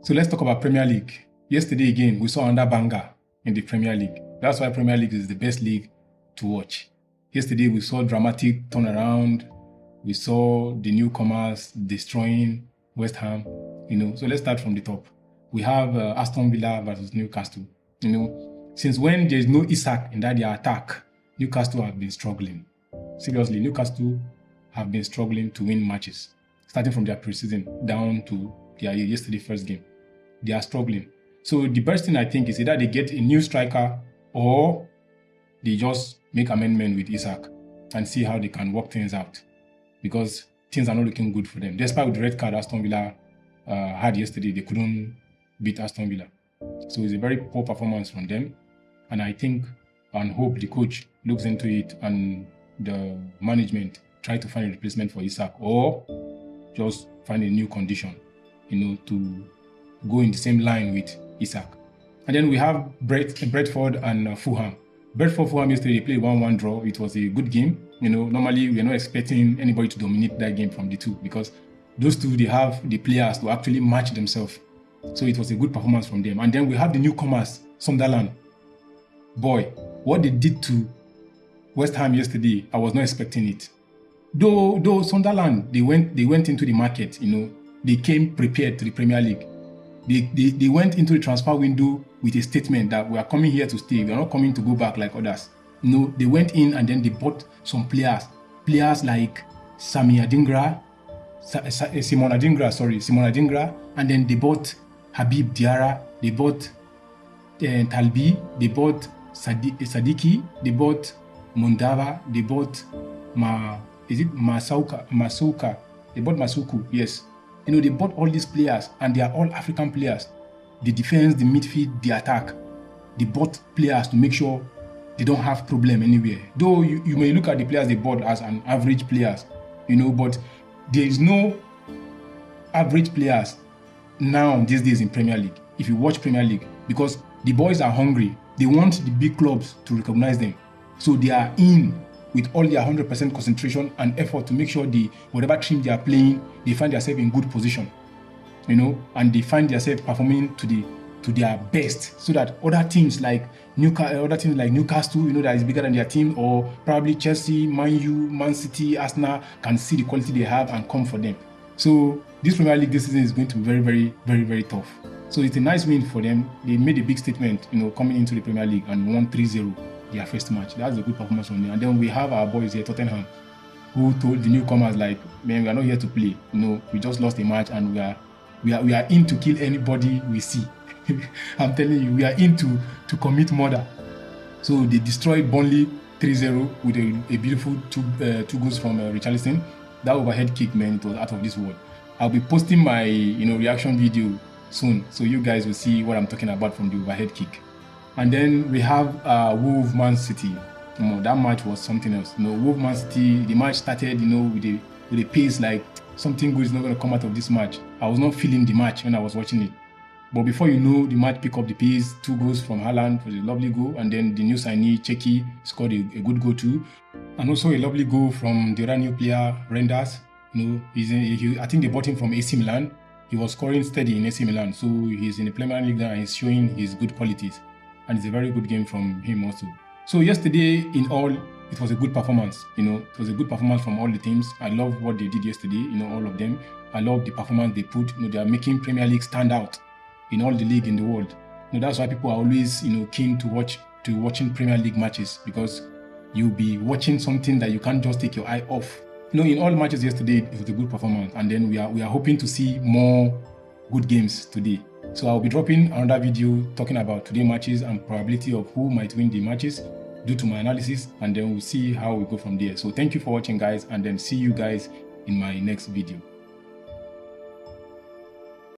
So let's talk about Premier League. Yesterday again, we saw another banger in the Premier League. That's why Premier League is the best league to watch. Yesterday, we saw dramatic turnaround. We saw the newcomers destroying West Ham. So let's start from the top. We have Aston Villa versus Newcastle. Since when there's no Isak in that their attack, Newcastle have been struggling. Seriously, Newcastle have been struggling to win matches, starting from their preseason down to their yesterday first game. They are struggling. So the best thing I think is either they get a new striker or they just make amendment with Isak and see how they can work things out, because things are not looking good for them. Despite the red card Aston Villa had yesterday, they couldn't beat Aston Villa. So it's a very poor performance from them. And I think and hope the coach looks into it and the management try to find a replacement for Isak or just find a new condition, to go in the same line with Isak. And then we have Brentford and Fulham. Fulham yesterday played 1-1 draw. It was a good game. Normally we are not expecting anybody to dominate that game from the two, because those two, they have the players to actually match themselves. So it was a good performance from them. And then we have the newcomers, Sunderland. Boy, what they did to West Ham yesterday, I was not expecting it. Though Sunderland, they went into the market, they came prepared to the Premier League. They went into the transfer window with a statement that we are coming here to stay. We are not coming to go back like others. They went in and then they bought some players like Simon Adingra, and then they bought Habib Diarra, they bought Talbi, they bought Sadiki, they bought Mundava, they bought Masuka, they bought Masuku, yes. They bought all these players and they are all African players. The defense, the midfield, the attack. They bought players to make sure they don't have problem anywhere. Though you may look at the players they bought as an average players, but there is no average players now these days in Premier League. If you watch Premier League, because the boys are hungry. They want the big clubs to recognize them. So they are in with all their 100% concentration and effort to make sure whatever team they are playing, they find themselves in good position, and they find themselves performing to their best, so that other teams like Newcastle, that is bigger than their team, or probably Chelsea, Man U, Man City, Arsenal, can see the quality they have and come for them. So this Premier League this season is going to be very, very, very, very tough. So it's a nice win for them. They made a big statement, coming into the Premier League and won 3-0. Their first match. That's a good performance from them. And then we have our boys here, Tottenham, who told the newcomers, like, man, we are not here to play. We just lost a match and we are in to kill anybody we see. I'm telling you, we are in to commit murder. So they destroyed Burnley 3-0 with a beautiful two goals from Richarlison. That overhead kick, man, it was out of this world. I'll be posting my reaction video soon, so you guys will see what I'm talking about from the overhead kick. And then we have Wolves Man City. That match was something else. Wolves Man City, the match started, with a pace like something good is not going to come out of this match. I was not feeling the match when I was watching it. But before you know, the match picked up the pace. 2 goals from Haaland was a lovely goal. And then the new signee, Cheki, scored a good goal too. And also a lovely goal from the other new player, Renders. I think they bought him from AC Milan. He was scoring steady in AC Milan. So he's in the Premier League now and he's showing his good qualities. And it's a very good game from him also. So yesterday, in all, it was a good performance. It was a good performance from all the teams. I love what they did yesterday, all of them. I love the performance they put. They are making Premier League stand out in all the league in the world. That's why people are always, keen to watching Premier League matches, because you'll be watching something that you can't just take your eye off. In all matches yesterday, it was a good performance. And then we are hoping to see more good games today. So I'll be dropping another video talking about today's matches and probability of who might win the matches due to my analysis, and then we'll see how we go from there. So thank you for watching, guys, and then see you guys in my next video.